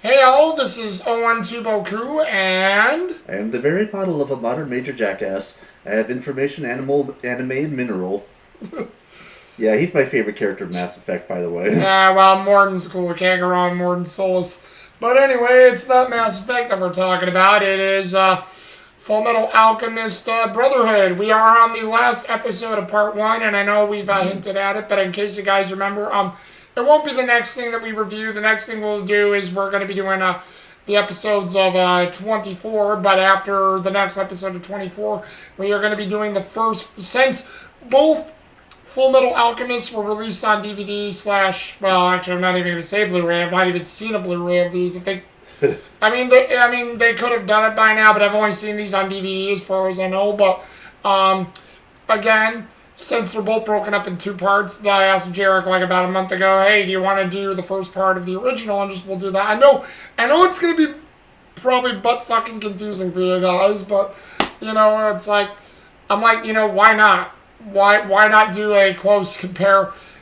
Hey all, this is 012 Boku, and... I am the very model of a modern major jackass. I have information, anime, and mineral. Yeah, he's my favorite character in Mass Effect, by the way. Yeah, well, Morden's cool. Can't go wrong, Morden Solus. But anyway, it's not Mass Effect that we're talking about. It is Fullmetal Alchemist Brotherhood. We are on the last episode of Part 1, and I know we've hinted at it, but in case you guys remember, it won't be the next thing that we review. The next thing we'll do is we're going to be doing the episodes of 24, but after the next episode of 24, we are going to be doing the first, since both Fullmetal Alchemist were released on DVD / well, actually, I'm not even going to say Blu-ray. I've not even seen a Blu-ray of these. I think, they could have done it by now, but I've only seen these on DVD as far as I know. But again, since they're both broken up in two parts, I asked Jarek like about a month ago, hey, do you want to do the first part of the original and we'll do that? I know it's going to be probably butt fucking confusing for you guys, but it's like, I'm like, why not? Why not do a close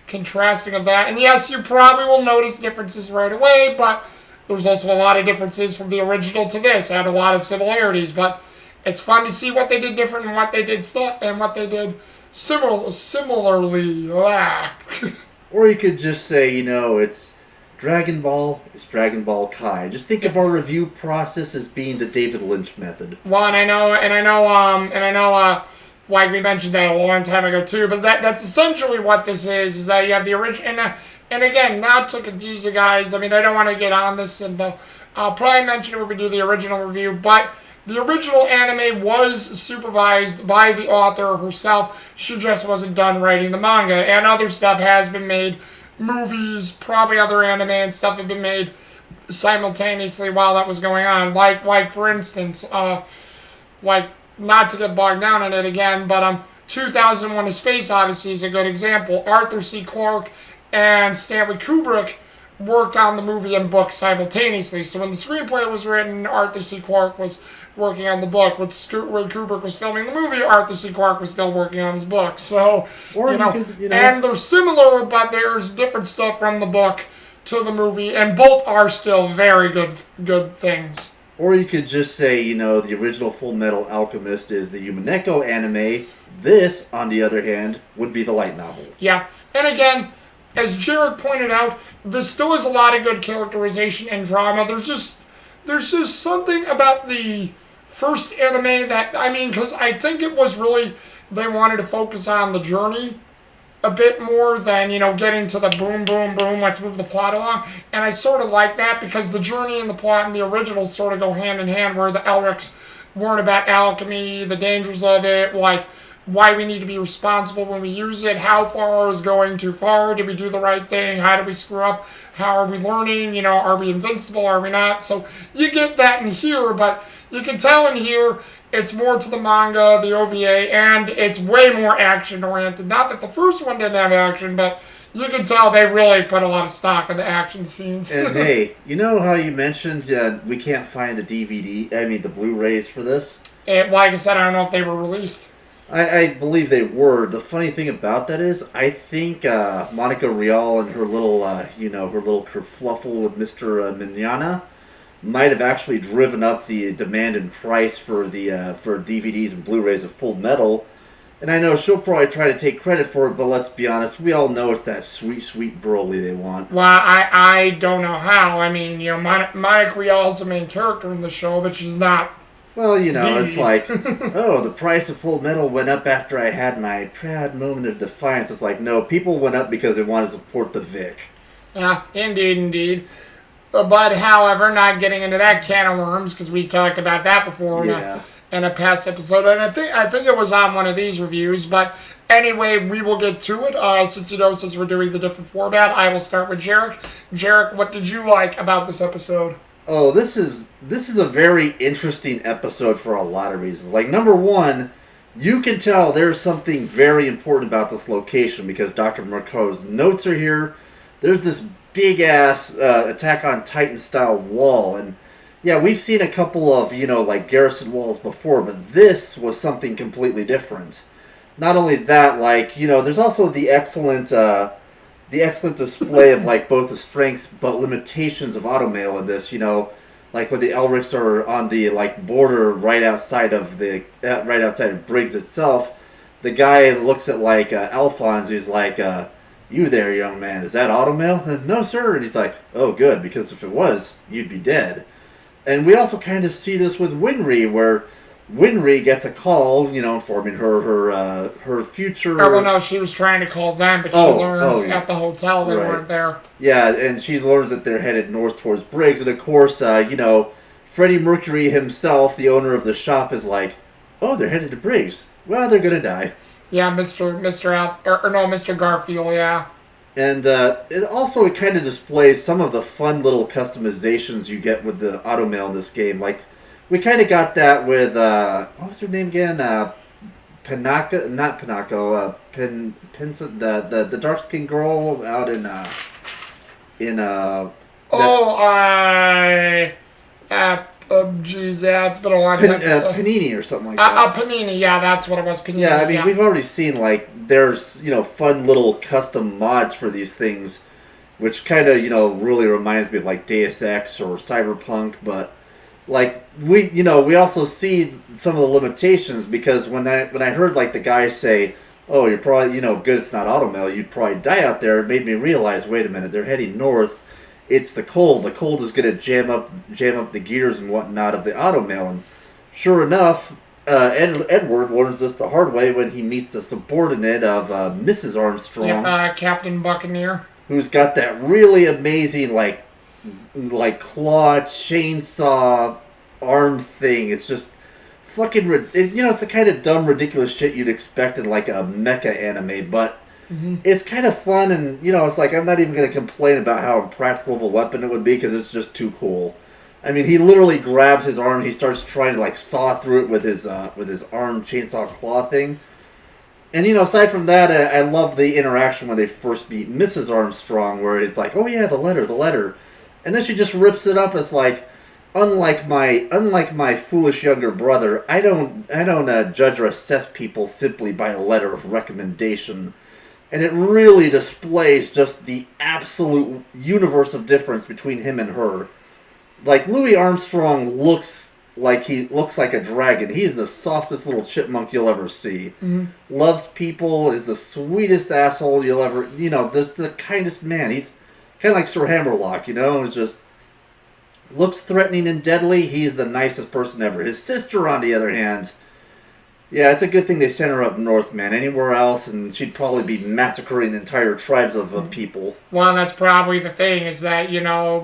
contrasting of that? And yes, you probably will notice differences right away, but there's also a lot of differences from the original to this, and a lot of similarities. But it's fun to see what they did different and what they did similarly. Or you could just say, it's Dragon Ball, it's Dragon Ball Kai. Just think of our review process as being the David Lynch method. Well, and I know, like we mentioned that a long time ago too, but that's essentially what this is that you have the original, and again, not to confuse you guys, I don't want to get on this, and I'll probably mention it when we do the original review, but the original anime was supervised by the author herself. She just wasn't done writing the manga, and other stuff has been made, movies, probably other anime and stuff have been made simultaneously while that was going on, like for instance, not to get bogged down in it again, but 2001: A Space Odyssey is a good example. Arthur C. Clarke and Stanley Kubrick worked on the movie and book simultaneously. So when the screenplay was written, Arthur C. Clarke was working on the book. When Kubrick was filming the movie, Arthur C. Clarke was still working on his book. So, and they're similar, but there's different stuff from the book to the movie, and both are still very good things. Or you could just say, the original Fullmetal Alchemist is the Umineko anime. This, on the other hand, would be the light novel. Yeah, and again, as Jared pointed out, there still is a lot of good characterization and drama. There's just something about the first anime that, because I think it was really, they wanted to focus on the journey a bit more than, getting to the boom, boom, boom, let's move the plot along. And I sort of like that because the journey and the plot and the original sort of go hand in hand, where the Elrics learn about alchemy, the dangers of it, like why we need to be responsible when we use it, how far is going too far, did we do the right thing, how did we screw up, how are we learning, are we invincible, are we not? So you get that in here, but you can tell in here, it's more to the manga, the OVA, and it's way more action-oriented. Not that the first one didn't have action, but you can tell they really put a lot of stock in the action scenes. And hey, you know how you mentioned we can't find the the Blu-rays for this? Like I said, I don't know if they were released. I believe they were. The funny thing about that is, I think Monica Rial and her little, her little kerfluffle with Mr. Mignana might have actually driven up the demand and price for for DVDs and Blu-rays of Full Metal. And I know she'll probably try to take credit for it, but let's be honest, we all know it's that sweet, sweet Broly they want. Well, I don't know how. Monica Rial's the main character in the show, but she's not. Well, it's like, the price of Full Metal went up after I had my proud moment of defiance. It's like, no, people went up because they wanted to support the Vic. Yeah, indeed. But, however, not getting into that can of worms, because we talked about that before in a past episode, and I think it was on one of these reviews, but anyway, we will get to it. Since we're doing the different format, I will start with Jarek. Jarek, what did you like about this episode? Oh, this is a very interesting episode for a lot of reasons. Like, number one, you can tell there's something very important about this location because Dr. Marco's notes are here. There's this big-ass Attack on Titan style wall, and yeah, we've seen a couple of, like garrison walls before, but this was something completely different. Not only that, there's also the excellent the excellent display of like both the strengths but limitations of automail in this. Like when the Elrics are on the like border right outside of Briggs itself, the guy looks at like Alphonse. He's like, "You there, young man? Is that automail?" And, "No, sir." And he's like, "Oh, good, because if it was, you'd be dead." And we also kind of see this with Winry, where Winry gets a call, informing her future. Oh, well, no, she was trying to call them, but she learns at the hotel they weren't there. Yeah, and she learns that they're headed north towards Briggs, and of course, Freddie Mercury himself, the owner of the shop, is like, "Oh, they're headed to Briggs. Well, they're gonna die." Yeah, Mr. Garfield, yeah. And it kind of displays some of the fun little customizations you get with the automail in this game. Like, we kind of got that with, what was her name again? Pinako, not Pinako, the dark-skinned girl out it's been a long time. Panini or something like that. Panini, yeah, that's what it was. Panini. Yeah, I mean, we've already seen, like, there's, fun little custom mods for these things, which kind of, really reminds me of, like, Deus Ex or Cyberpunk, but, like, we also see some of the limitations, because when I heard, like, the guy say, "Oh, you're probably, good it's not automail, you'd probably die out there," it made me realize, wait a minute, they're heading north. It's the cold. The cold is going to jam up the gears and whatnot of the automail. And sure enough, Edward learns this the hard way when he meets the subordinate of Mrs. Armstrong. Captain Buccaneer. Who's got that really amazing, like claw, chainsaw, arm thing. It's just fucking... it's the kind of dumb, ridiculous shit you'd expect in, like, a mecha anime, but... Mm-hmm. It's kind of fun, and it's like I'm not even going to complain about how impractical of a weapon it would be, because it's just too cool. I mean, he literally grabs his arm, he starts trying to like saw through it with his arm chainsaw claw thing. And aside from that, I love the interaction when they first meet Mrs. Armstrong, where it's like, "Oh yeah, the letter," and then she just rips it up as like, unlike my foolish younger brother, I don't judge or assess people simply by a letter of recommendation. And it really displays just the absolute universe of difference between him and her. Like, Louis Armstrong looks like a dragon. He is the softest little chipmunk you'll ever see. Mm-hmm. Loves people, is the sweetest asshole you'll ever... this the kindest man. He's kind of like Sir Hammerlock, It's just... looks threatening and deadly. He's the nicest person ever. His sister, on the other hand... Yeah, it's a good thing they sent her up north, man. Anywhere else, and she'd probably be massacring entire tribes of people. Well, that's probably the thing, is that,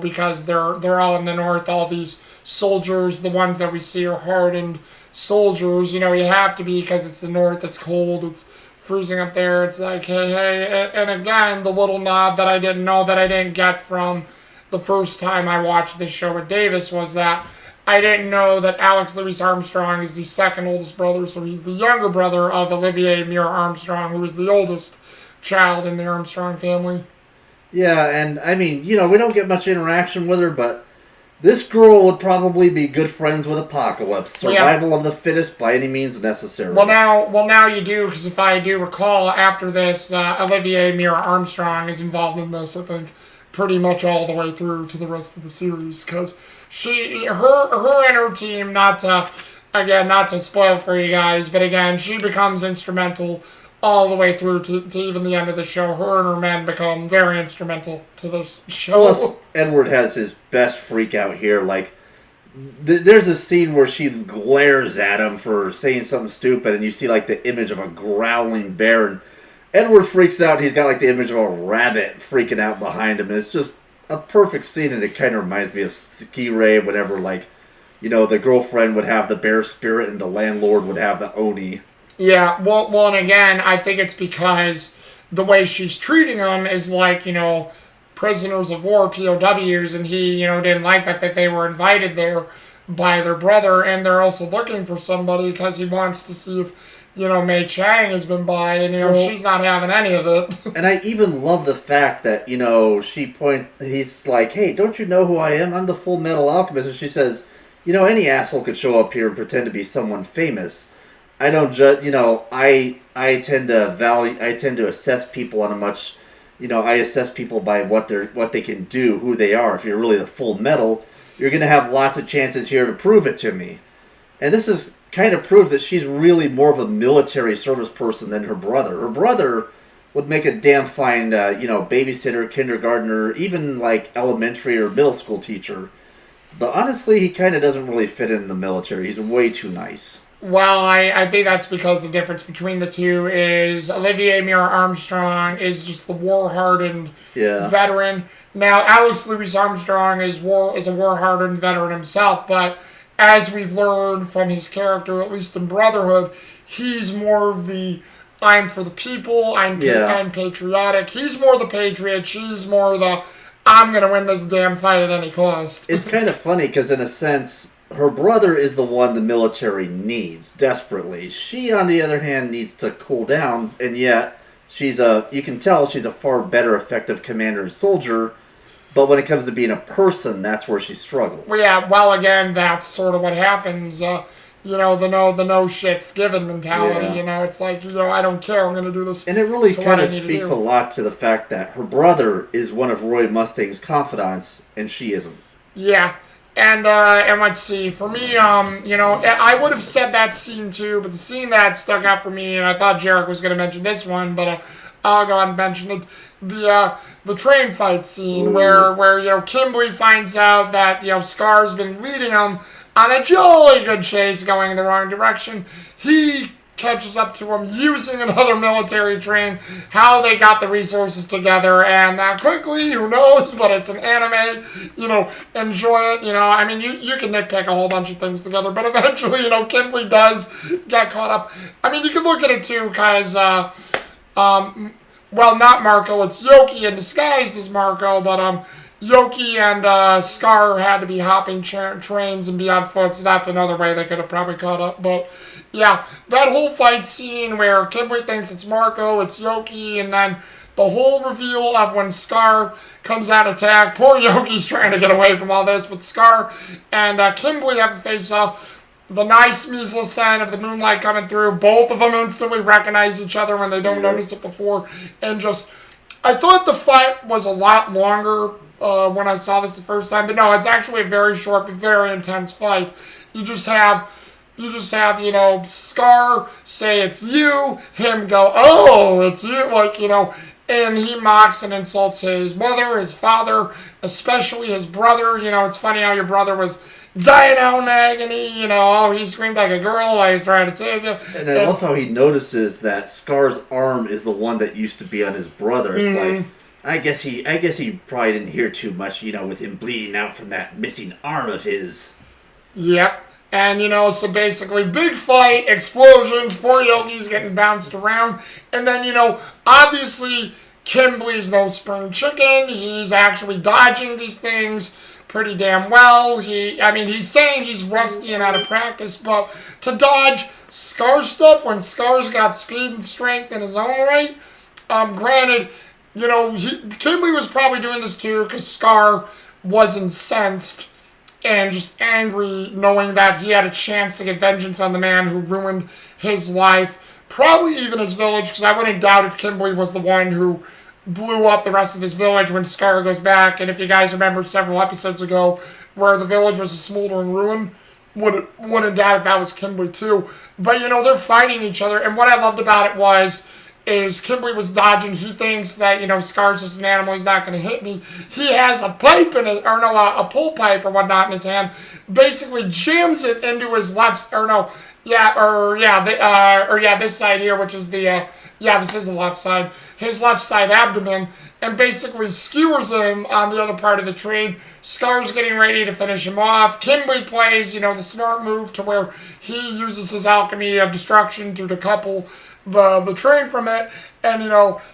because they're all in the north, all these soldiers, the ones that we see are hardened soldiers, you have to be, because it's the north, it's cold, it's freezing up there, it's like, hey, and again, the little nod that I didn't get from the first time I watched this show with Davis was that I didn't know that Alex Louis Armstrong is the second oldest brother, so he's the younger brother of Olivier Muir Armstrong, who is the oldest child in the Armstrong family. Yeah, and I mean, we don't get much interaction with her, but this girl would probably be good friends with Apocalypse. Survival of the fittest by any means necessary. Well, now you do, because if I do recall, after this, Olivier Muir Armstrong is involved in this, I think, pretty much all the way through to the rest of the series, because her and her team, not to spoil for you guys, but again, she becomes instrumental all the way through to even the end of the show. Her and her men become very instrumental to this show. Plus, Edward has his best freak out here. Like, there's a scene where she glares at him for saying something stupid, and you see like the image of a growling bear, and Edward freaks out, and he's got like the image of a rabbit freaking out behind him, and it's just a perfect scene, and it kind of reminds me of Ski-Ray, whenever, like, the girlfriend would have the bear spirit and the landlord would have the Oni. Yeah, well, and again, I think it's because the way she's treating them is like, prisoners of war, POWs, and he, didn't like that they were invited there by their brother, and they're also looking for somebody because he wants to see if, Mei Chang has been by, and, she's not having any of it. And I even love the fact that, he's like, "Hey, don't you know who I am? I'm the Fullmetal Alchemist." And she says, "Any asshole could show up here and pretend to be someone famous. I don't judge, I tend to assess people on a much, I assess people by what they can do, who they are. If you're really the full metal, you're going to have lots of chances here to prove it to me. And this is kind of proves that she's really more of a military service person than her brother. Her brother would make a damn fine, babysitter, kindergartner, even like elementary or middle school teacher. But honestly, he kind of doesn't really fit in the military. He's way too nice. Well, I think that's because the difference between the two is Olivier Mira Armstrong is just the war-hardened veteran. Now, Alex Louis Armstrong is a war-hardened veteran himself, but as we've learned from his character, at least in Brotherhood, he's more of the I'm for the people, I'm patriotic. He's more the patriot, she's more the I'm going to win this damn fight at any cost. It's kind of funny because in a sense, her brother is the one the military needs desperately. She, on the other hand, needs to cool down, and yet you can tell she's a far better effective commander and soldier, but when it comes to being a person, that's where she struggles. Well, yeah, well, again, that's sort of what happens. The no shit's given mentality. Yeah. It's like, I don't care, I'm going to do this. And it really kind of speaks a lot to the fact that her brother is one of Roy Mustang's confidants, and she isn't. Yeah. And let's see, for me, I would have said that scene too, but the scene that stuck out for me, and I thought Jarek was going to mention this one, but I'll go ahead and mention it, the train fight scene where Kimberly finds out that, Scar's been leading him on a jolly good chase going in the wrong direction. He catches up to him using another military train, how they got the resources together, and that quickly, who knows, but it's an anime, enjoy it, I mean, you can nitpick a whole bunch of things together, but eventually, Kimberly does get caught up. I mean, you can look at it too, because, well, not Marco, it's Yoki in disguised as Marco, but, Yoki and Scar had to be hopping trains and be on foot, so that's another way they could have probably caught up, but yeah, that whole fight scene where Kimberly thinks it's Marco, it's Yoki, and then the whole reveal of when Scar comes out attack. Poor Yoki's trying to get away from all this, but Scar and Kimberly have a face-off. The nice mise-en-scène of the moonlight coming through. Both of them instantly recognize each other when they don't notice it before. And I thought the fight was a lot longer when I saw this the first time. But no, it's actually a very short but very intense fight. You just have, Scar say it's you, him go, oh, it's you, and he mocks and insults his mother, his father, especially his brother. It's funny how your brother was dying out in agony, he screamed like a girl while he was trying to save you. And I love how he notices that Scar's arm is the one that used to be on his brother. It's like, I guess he probably didn't hear too much, with him bleeding out from that missing arm of his. Yep. And, so basically, big fight, explosions, poor Yogi's getting bounced around. And then, obviously, Kimberly's no spring chicken. He's actually dodging these things pretty damn well. He's saying he's rusty and out of practice, but to dodge Scar stuff when Scar's got speed and strength in his own right, granted, Kimberly was probably doing this too because Scar was incensed and just angry knowing that he had a chance to get vengeance on the man who ruined his life, probably even his village, because I wouldn't doubt if Kimberly was the one who blew up the rest of his village when Scar goes back. And if you guys remember several episodes ago where the village was a smoldering ruin, wouldn't doubt if that was Kimberly too. But, they're fighting each other, and what I loved about it is Kimberly was dodging. He thinks that, Scar's just an animal, he's not going to hit me. He has a pipe a pull pipe or whatnot in his hand, basically jams it into his left, this side here, which is this is the left side, his left side abdomen, and basically skewers him on the other part of the train. Scar's getting ready to finish him off. Kimberly plays, the smart move to where he uses his alchemy of destruction to decouple the train from it, and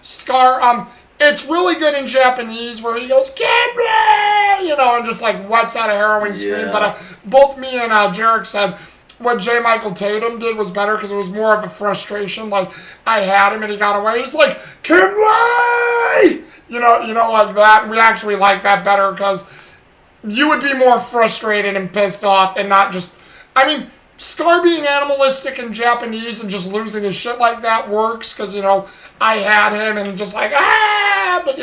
Scar, it's really good in Japanese where he goes, Kimberly, and just like lets out a harrowing scream, but both me and Jarek said what J. Michael Tatum did was better because it was more of a frustration, like I had him and he got away, he's like, Kimberly, like that, and we actually like that better because you would be more frustrated and pissed off and not just, Scar being animalistic in Japanese and just losing his shit like that works because, I had him and just like, but,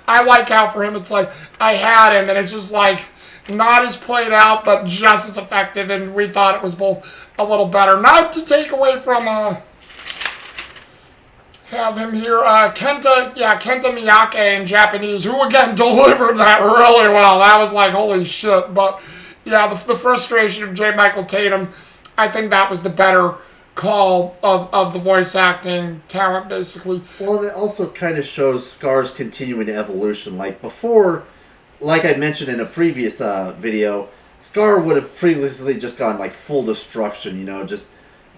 I like how for him it's like, I had him and it's just like, not as played out, but just as effective, and we thought it was both a little better. Not to take away from, have him here, Kenta Miyake in Japanese, who again delivered that really well. That was like, holy shit. But, yeah, the frustration of J. Michael Tatum, I think that was the better call of the voice acting talent, basically. Well, and it also kind of shows Scar's continuing evolution. Like before, like I mentioned in a previous video, Scar would have previously just gone like full destruction, just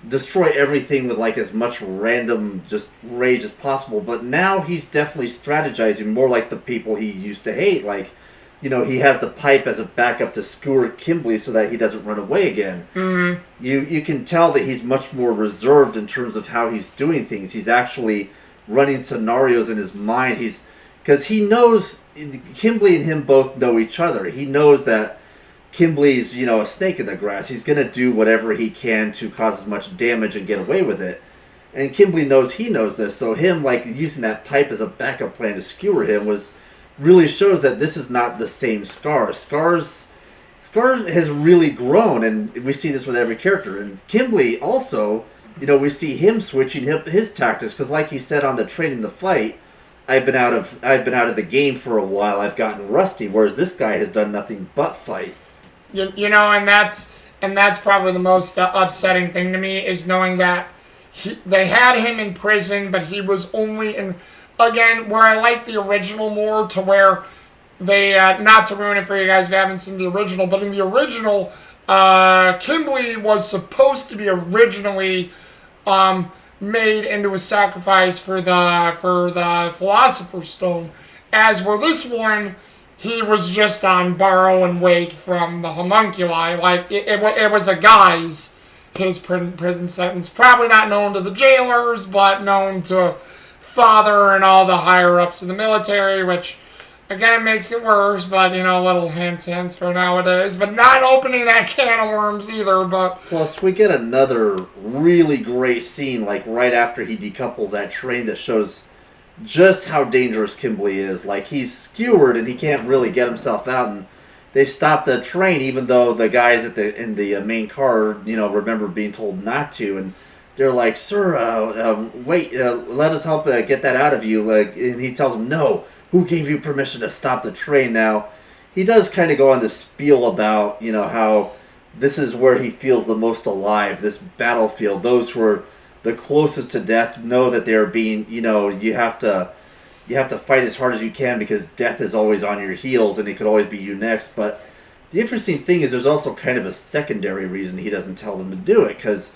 destroy everything with like as much random just rage as possible. But now he's definitely strategizing more like the people he used to hate. Like, he has the pipe as a backup to skewer Kimberly so that he doesn't run away again. Mm-hmm. You can tell that he's much more reserved in terms of how he's doing things. He's actually running scenarios in his mind. Because he knows, Kimberly and him both know each other. He knows that Kimberly's, a snake in the grass. He's going to do whatever he can to cause as much damage and get away with it. And Kimberly knows he knows this. So him, like, using that pipe as a backup plan to skewer him really shows that this is not the same Scar. Scar has really grown, and we see this with every character. And Kimberly also, we see him switching his tactics, because like he said on the Training the Fight, I've been out of the game for a while. I've gotten rusty, whereas this guy has done nothing but fight. And that's probably the most upsetting thing to me is knowing that they had him in prison, but he was only in. Again, where I like the original more, to where they, not to ruin it for you guys if you haven't seen the original, but in the original, Kimberly was supposed to be originally made into a sacrifice for the Philosopher's Stone. As were this one, he was just on borrow and wait from the homunculi. Like, it was a guise, his prison sentence. Probably not known to the jailers, but known to Father and all the higher-ups in the military, which, again, makes it worse, but, little hints for nowadays. But not opening that can of worms either, but... Plus, we get another really great scene, like, right after he decouples that train that shows just how dangerous Kimberly is. Like, he's skewered and he can't really get himself out, and they stop the train, even though the guys in the main car, remember being told not to, and they're like, sir, wait, let us help get that out of you. And he tells them, no, who gave you permission to stop the train? Now, he does kind of go on this spiel about, how this is where he feels the most alive, this battlefield. Those who are the closest to death know that they're being, you have to fight as hard as you can because death is always on your heels and it could always be you next. But the interesting thing is there's also kind of a secondary reason he doesn't tell them to do it, because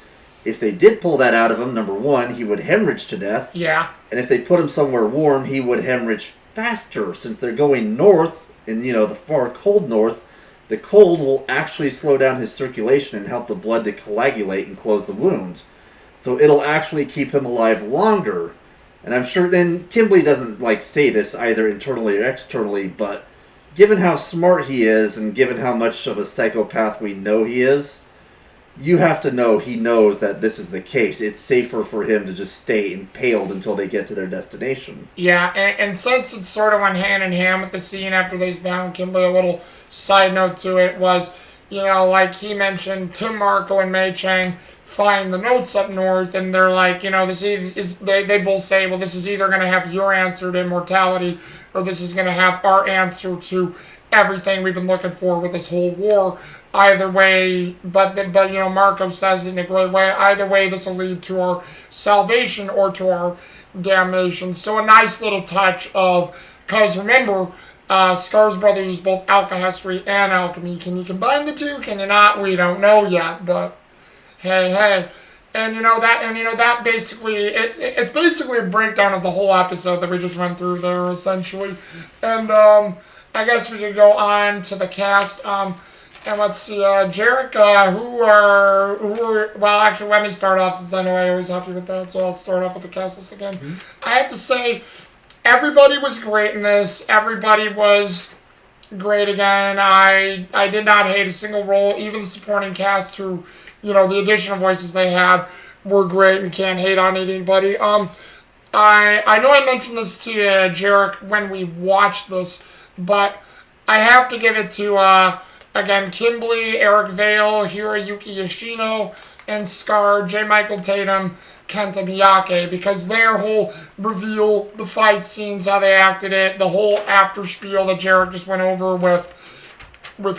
if they did pull that out of him, number one, he would hemorrhage to death. Yeah. And if they put him somewhere warm, he would hemorrhage faster. Since they're going north, in the far cold north, the cold will actually slow down his circulation and help the blood to coagulate and close the wounds. So it'll actually keep him alive longer. And I'm sure, and Kimberly doesn't say this either internally or externally, but given how smart he is and given how much of a psychopath we know he is, you have to know he knows that this is the case. It's safer for him to just stay impaled until they get to their destination. Yeah, and since it sort of went hand in hand with the scene after they found Kimberly, a little side note to it was, like he mentioned, Tim Marco and Mei Chang find the notes up north, and they're like, this is they both say, well, this is either going to have your answer to immortality, or this is going to have our answer to everything we've been looking for with this whole war. Either way, but Marco says it in a great way. Either way, this will lead to our salvation or to our damnation. So a nice little touch of, because remember, Scar's brother used both alchemy and alchemy. Can you combine the two? Can you not? We don't know yet. But hey, and that basically it's basically a breakdown of the whole episode that we just went through there essentially. And I guess we could go on to the cast. And let's see, Jarek, well, actually, let me start off since I know I always help you with that, so I'll start off with the cast list again. Mm-hmm. I have to say, everybody was great in this. Everybody was great again. I did not hate a single role, even the supporting cast who, the additional voices they had were great and can't hate on anybody. I know I mentioned this to you, Jarek, when we watched this, but I have to give it to, again, Kimberly, Eric Vale, Hiroyuki Yoshino, and Scar, J. Michael Tatum, Kenta Miyake, because their whole reveal, the fight scenes, how they acted it, the whole after spiel that Jarek just went over with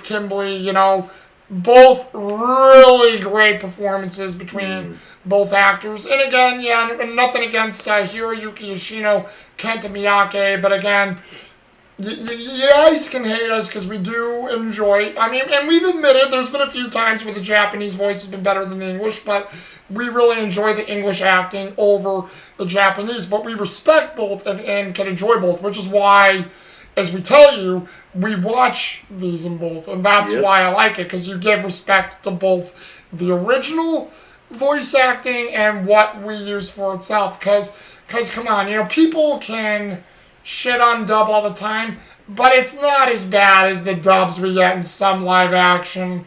Kimberly, both really great performances between both actors. And again, and nothing against Hiroyuki Yoshino, Kenta Miyake, but again, you guys can hate us because we do enjoy. I mean, and we've admitted there's been a few times where the Japanese voice has been better than the English, but we really enjoy the English acting over the Japanese. But we respect both and can enjoy both, which is why, as we tell you, we watch these in both. And that's why I like it, because you give respect to both the original voice acting and what we use for itself. Because come on, people can shit on dub all the time, but it's not as bad as the dubs we get in some live action,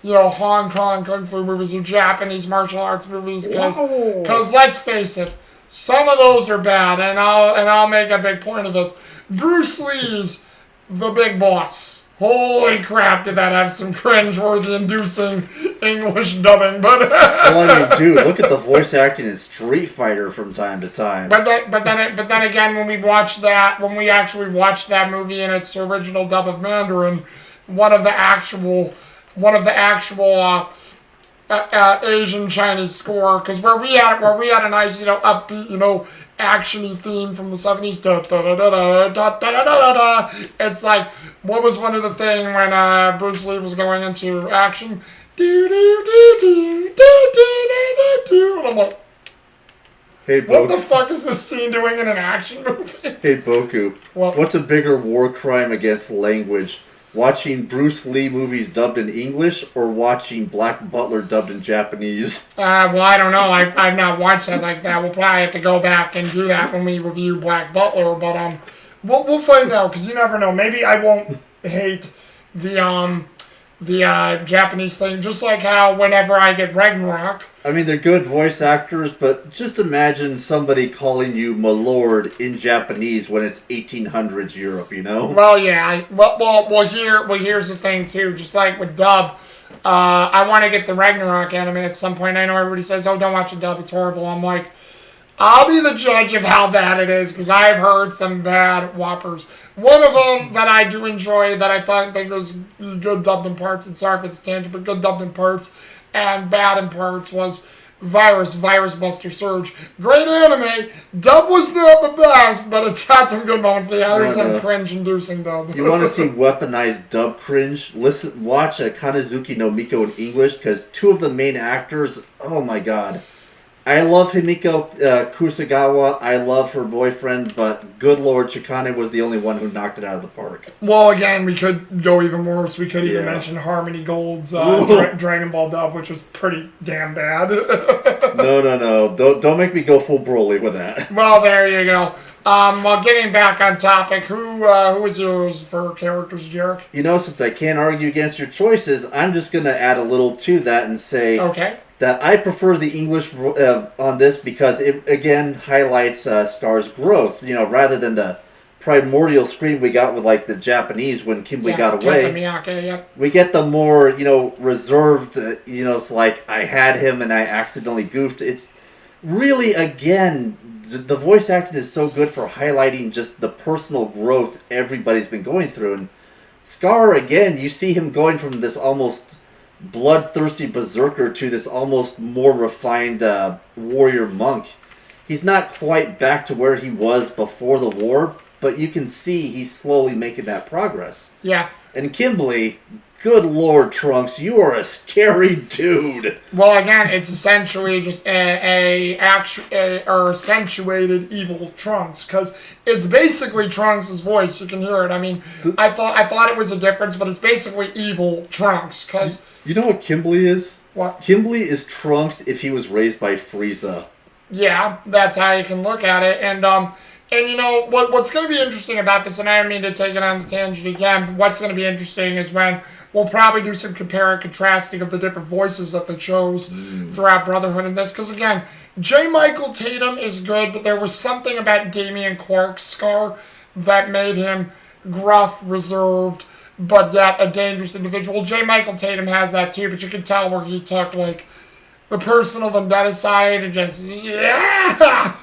Hong Kong kung fu movies or Japanese martial arts movies. Because let's face it, some of those are bad, and I'll make a big point of it. Bruce Lee's The Big Boss. Holy crap, did that have some cringe-worthy inducing English dubbing, but... Well, I mean, dude, look at the voice acting in Street Fighter from time to time. But then again, when we actually watched that movie in its original dub of Mandarin, one of the actual Asian Chinese score, because where we had a nice, upbeat, actiony theme from the 70s. Da, da, da, da, da, da, da, da, da. It's like, what was one of the thing when Bruce Lee was going into action? Do do do do do do do do. And I'm like, hey, what the fuck is this scene doing in an action movie? Hey, Boku. What's a bigger war crime against language? Watching Bruce Lee movies dubbed in English or watching Black Butler dubbed in Japanese? Well, I don't know. I've not watched that like that. We'll probably have to go back and do that when we review Black Butler. But we'll find out, because you never know. Maybe I won't hate the Japanese thing, just like how whenever I get Ragnarok. I mean, they're good voice actors, but just imagine somebody calling you my lord in Japanese when it's 1800s Europe, Well, yeah. Here's the thing, too. Just like with dub, I want to get the Ragnarok anime at some point. I know everybody says, oh, don't watch a dub, it's horrible. I'm like, I'll be the judge of how bad it is, because I've heard some bad whoppers. One of them that I do enjoy, that I think was good dubbed in parts, and sorry if it's tangent, but good dubbed in parts and bad in parts, was Virus Buster Surge. Great anime. Dub was not the best, but it's had some good moments. But yeah, there's some cringe-inducing dub. You want to see weaponized dub cringe? Watch Kanazuki no Miko in English, because two of the main actors, oh my god. I love Himiko Kusagawa. I love her boyfriend, but good lord, Chikane was the only one who knocked it out of the park. Well, again, we could go even worse. We could even mention Harmony Gold's Dragon Ball dub, which was pretty damn bad. No. Don't make me go full Broly with that. Well, there you go. Well, getting back on topic, who is yours for characters, Jarek? Since I can't argue against your choices, I'm just going to add a little to that and say... Okay. That I prefer the English on this because it, again, highlights Scar's growth, rather than the primordial scream we got with, like, the Japanese when Kimberly got away. Miyake, yep. We get the more, reserved, it's like, I had him and I accidentally goofed. It's really, again, the voice acting is so good for highlighting just the personal growth everybody's been going through. And Scar, again, you see him going from this almost bloodthirsty berserker to this almost more refined warrior monk. He's not quite back to where he was before the war, but you can see he's slowly making that progress. Yeah. And Kimberly, good lord, Trunks, you are a scary dude. Well, again, it's essentially just a accentuated evil Trunks, because it's basically Trunks' voice. You can hear it. I mean, I thought it was a difference, but it's basically evil Trunks, because... You know what Kimberly is? What? Kimberly is Trunks if he was raised by Frieza. Yeah, that's how you can look at it. And what's going to be interesting about this, and I don't mean to take it on the tangent again, but what's going to be interesting is when we'll probably do some compare and contrasting of the different voices that they chose throughout Brotherhood in this. Because again, J. Michael Tatum is good, but there was something about Damian Clark's Scar that made him gruff, reserved, but yet a dangerous individual. J. Michael Tatum has that too, but you can tell where he took like the personal vendetta side and just Yeah,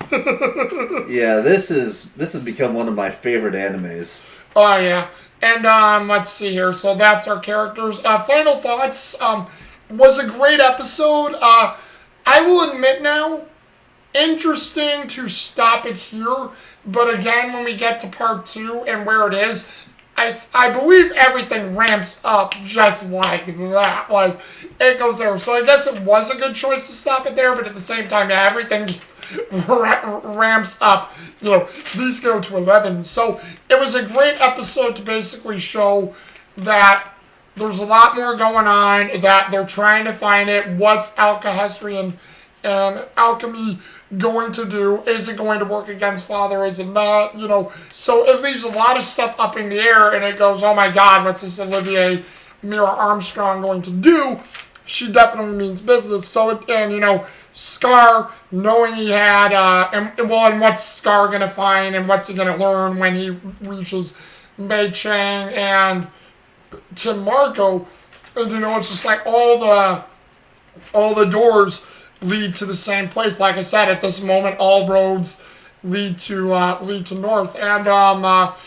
this has become one of my favorite animes. Oh yeah. And let's see here. So that's our characters. Final thoughts. Was a great episode. I will admit now, interesting to stop it here. But again, when we get to part 2 and where it is, I believe everything ramps up just like that. Like, it goes there. So I guess it was a good choice to stop it there, but at the same time, yeah, everything just ramps up. You know, these go to 11. So it was a great episode to basically show that there's a lot more going on, that they're trying to find it. What's alchemy and alchemy going to do? Is it going to work against Father? Is it not? You know, so it leaves a lot of stuff up in the air, and it goes, oh my God, what's this Olivia Mira Armstrong going to do? She definitely means business. So, and you know, Scar, knowing he had, and what's Scar gonna find, and what's he gonna learn when he reaches Mei Chang and Tim Marco, and you know, it's just like all the doors lead to the same place. Like I said, at this moment, all roads lead to north. And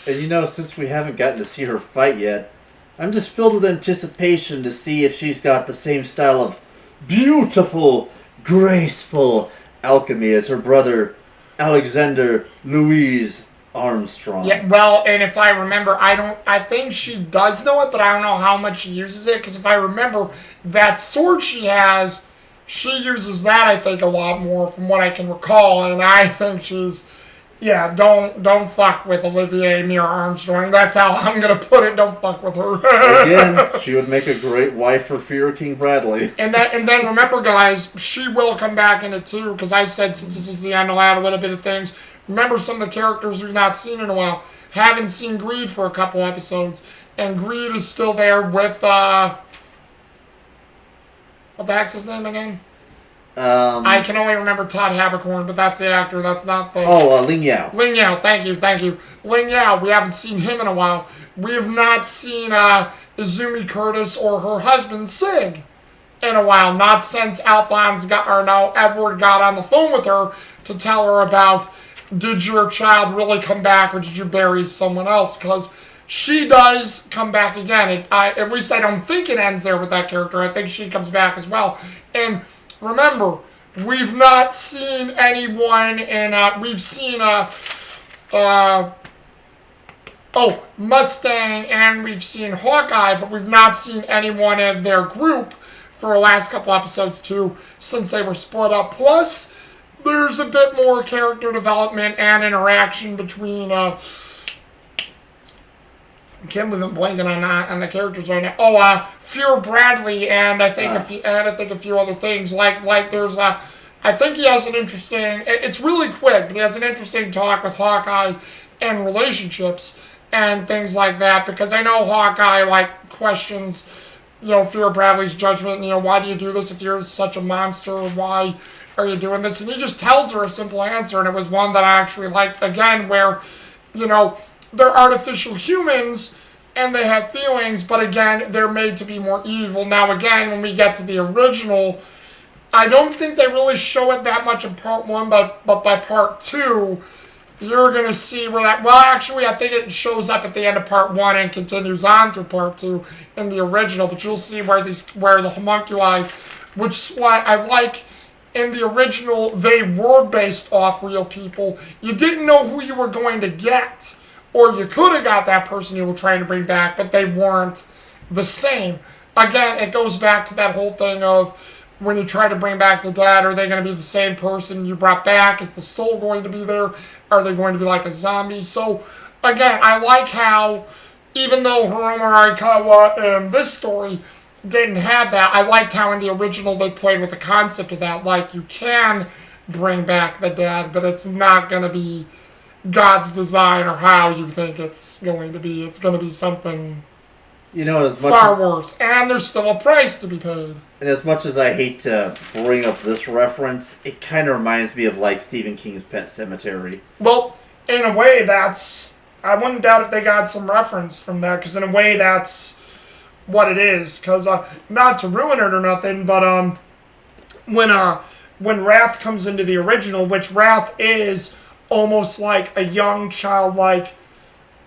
you know, since we haven't gotten to see her fight yet, I'm just filled with anticipation to see if she's got the same style of beautiful, graceful alchemy as her brother, Alexander Louise Armstrong. Yeah, well, and if I remember, I think she does know it, but I don't know how much she uses it, because if I remember, that sword she has, she uses that, I think, a lot more from what I can recall, and I think she's, yeah, don't fuck with Olivia Mira Armstrong. That's how I'm going to put it. Don't fuck with her. Again, she would make a great wife for Fear King Bradley. And then remember, guys, she will come back in it too, because I said since this is the end, I'll add a little bit of things. Remember some of the characters we've not seen in a while. Haven't seen Greed for a couple episodes, and Greed is still there with, what the heck's his name again? I can only remember Todd Habercorn, but that's the actor. That's not the... Ling Yao. Ling Yao, thank you. Ling Yao, we haven't seen him in a while. We have not seen Izumi Curtis or her husband Sig in a while. Not since Edward got on the phone with her to tell her about, did your child really come back or did you bury someone else? Because she does come back again. At least I don't think it ends there with that character. I think she comes back as well. And remember, we've not seen anyone, and we've seen Mustang, and we've seen Hawkeye, but we've not seen anyone of their group for the last couple episodes too, since they were split up. Plus, there's a bit more character development and interaction between I can't believe I'm blanking on the characters right now. Fear Bradley and I think a few other things. Like there's I think he has an interesting. It's really quick, but he has an interesting talk with Hawkeye and relationships and things like that. Because I know Hawkeye questions, Fear Bradley's judgment. Why do you do this if you're such a monster? Why are you doing this? And he just tells her a simple answer, and it was one that I actually liked. Again, where they're artificial humans, and they have feelings, but again, they're made to be more evil. Now, again, when we get to the original, I don't think they really show it that much in part 1, but by part 2, you're going to see where that... Well, actually, I think it shows up at the end of part 1 and continues on through part 2 in the original, but you'll see where the homunculi, which is why I like... In the original, they were based off real people. You didn't know who you were going to get. Or you could have got that person you were trying to bring back, but they weren't the same. Again, it goes back to that whole thing of when you try to bring back the dead, are they going to be the same person you brought back? Is the soul going to be there? Are they going to be like a zombie? So, again, I like how, even though Hiromu Arikawa in this story didn't have that, I liked how in the original they played with the concept of that. Like, you can bring back the dead, but it's not going to be God's design or how you think it's going to be. It's going to be something You know, far worse. And there's still a price to be paid. And as much as I hate to bring up this reference, it kind of reminds me of, like, Stephen King's Pet Sematary. Well, in a way, I wouldn't doubt if they got some reference from that, because in a way, that's what it is. Because, not to ruin it or nothing, but, when Wrath comes into the original, which Wrath is almost like a young childlike.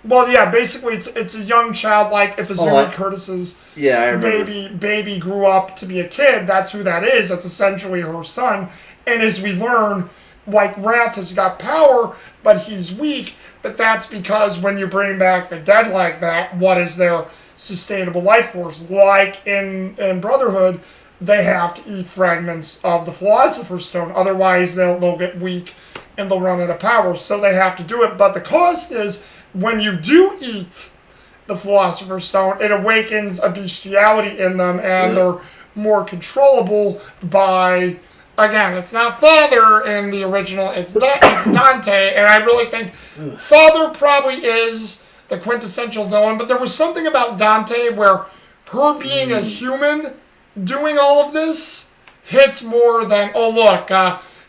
Well, yeah, basically it's a young child, like if Azumi Curtis's baby grew up to be a kid, that's who that is. That's essentially her son. And as we learn, like, Wrath has got power, but he's weak. But that's because when you bring back the dead like that, what is their sustainable life force? Like in Brotherhood, they have to eat fragments of the Philosopher's Stone. Otherwise, they'll get weak and they'll run out of power. So they have to do it. But the cost is, when you do eat the Philosopher's Stone, it awakens a bestiality in them, and they're more controllable by, again, it's not Father in the original, it's Dante, and I really think Father probably is the quintessential villain, but there was something about Dante where her being a human doing all of this hits more than, oh look,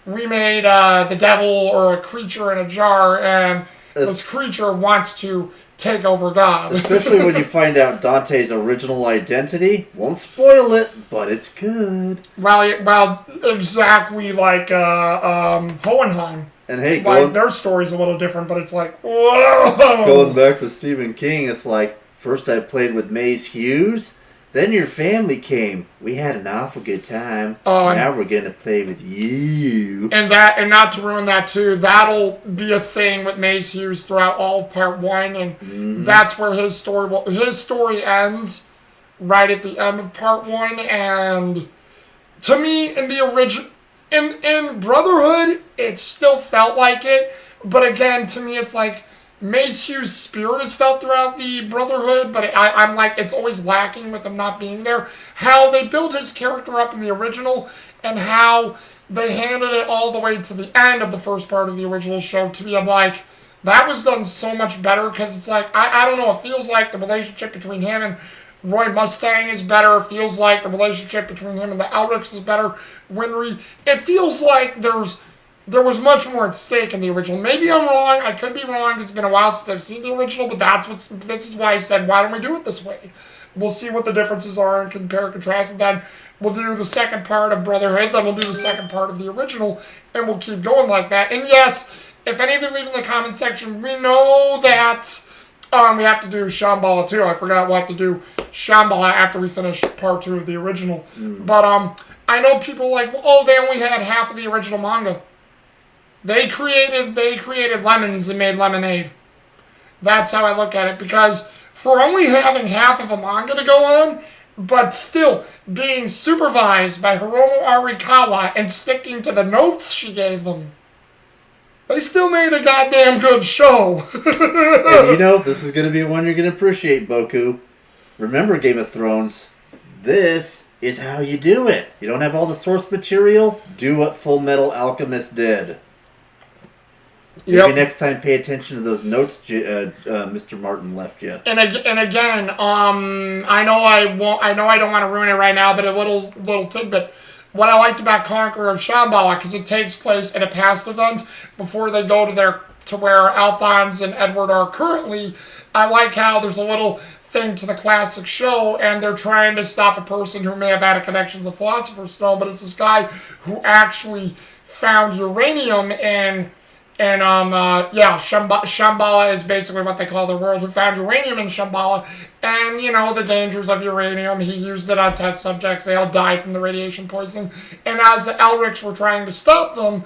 we made the devil or a creature in a jar, and this creature wants to take over God. Especially when you find out Dante's original identity. Won't spoil it, but it's good. Well, exactly like Hohenheim. And hey, their story's a little different, but it's like, whoa! Going back to Stephen King, it's like, first I played with Mace Hughes, then your family came. We had an awful good time. Now we're gonna play with you. And not to ruin that too, that'll be a thing with Mace Hughes throughout all of Part 1, and that's where his story ends, right at the end of Part 1, and to me, in the original, in Brotherhood, it still felt like it, but again, to me, it's like, Mace Hughes' spirit is felt throughout the Brotherhood, but I'm like, it's always lacking with him not being there. How they built his character up in the original, and how they handed it all the way to the end of the first part of the original show, to me, I'm like, that was done so much better, because it's like, I don't know, it feels like the relationship between him and Roy Mustang is better. It feels like the relationship between him and the Elrics is better. It feels like there was much more at stake in the original. Maybe I'm wrong. I could be wrong. It's been a while since I've seen the original, but this is why I said, why don't we do it this way? We'll see what the differences are and compare and contrast, and then we'll do the second part of Brotherhood, then we'll do the second part of the original, and we'll keep going like that. And yes, if any of you leave in the comment section, we know that we have to do Shambhala too. I forgot we'll have to do Shambhala after we finish part 2 of the original. But I know people like, oh, they only had half of the original manga. They created lemons and made lemonade. That's how I look at it, because for only having half of a manga to go on, but still being supervised by Hiromu Arikawa and sticking to the notes she gave them, they still made a goddamn good show. And you know, this is going to be one you're going to appreciate, Boku. Remember, Game of Thrones, this is how you do it. You don't have all the source material? Do what Fullmetal Alchemist did. Maybe next time, pay attention to those notes Mr. Martin left you. And again, I know I don't want to ruin it right now, but a little tidbit. What I liked about Conqueror of Shambhala, because it takes place in a past event before they go to where Alphonse and Edward are currently. I like how there's a little thing to the classic show, and they're trying to stop a person who may have had a connection to the Philosopher's Stone, but it's this guy who actually found uranium Shambhala is basically what they call the world, who found uranium in Shambhala, and, you know, the dangers of uranium. He used it on test subjects. They all died from the radiation poisoning. And as the Elrics were trying to stop them,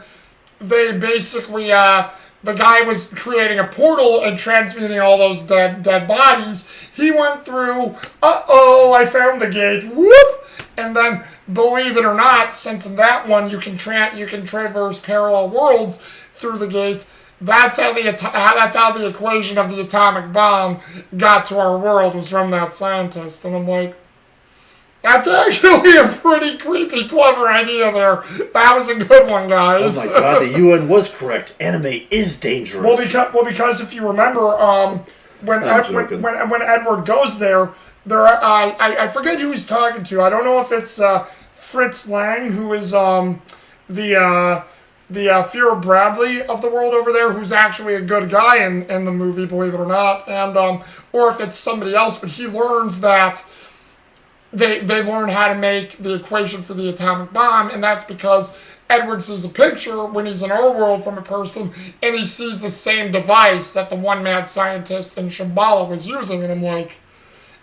they basically, the guy was creating a portal and transmuting all those dead bodies. He went through, I found the gate, whoop! And then, believe it or not, since in that one you can traverse parallel worlds through the gate, that's how the equation of the atomic bomb got to our world, was from that scientist. And I'm like, that's actually a pretty creepy, clever idea there. That was a good one, guys. Oh my god, the UN was correct. Anime is dangerous. Well, because if you remember, when Edward goes there, I forget who he's talking to. I don't know if it's Fritz Lang, who is the Fear of Bradley of the world over there, who's actually a good guy in the movie, believe it or not, and or if it's somebody else. But he learns that they learn how to make the equation for the atomic bomb, and that's because Edward sees a picture when he's in our world from a person, and he sees the same device that the one mad scientist in Shambhala was using, and I'm like,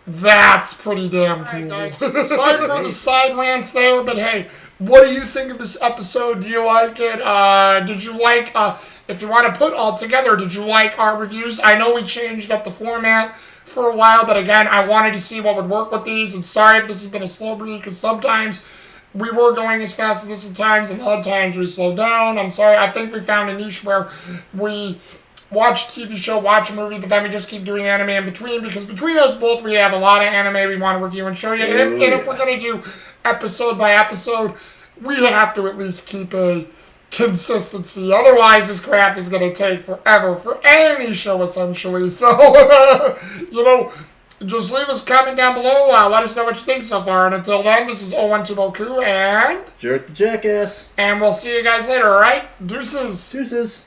that's pretty damn cool. Right, guys. Sorry for the side rants there, but hey, what do you think of this episode? Do you like it? Did you like, if you want to put all together, did you like our reviews? I know we changed up the format for a while, but again, I wanted to see what would work with these, and sorry if this has been a slow read, because sometimes we were going as fast as this at times, and other times we slowed down. I'm sorry. I think we found a niche where we watch a TV show, watch a movie, but then we just keep doing anime in between, because between us both, we have a lot of anime we want to review and show you. And if we're going to do episode by episode, we have to at least keep a consistency. Otherwise, this crap is going to take forever for any show, essentially. So, just leave us a comment down below. Let us know what you think so far. And until then, this is 012 and Jerk the Jackass. And we'll see you guys later, alright? Deuces. Deuces.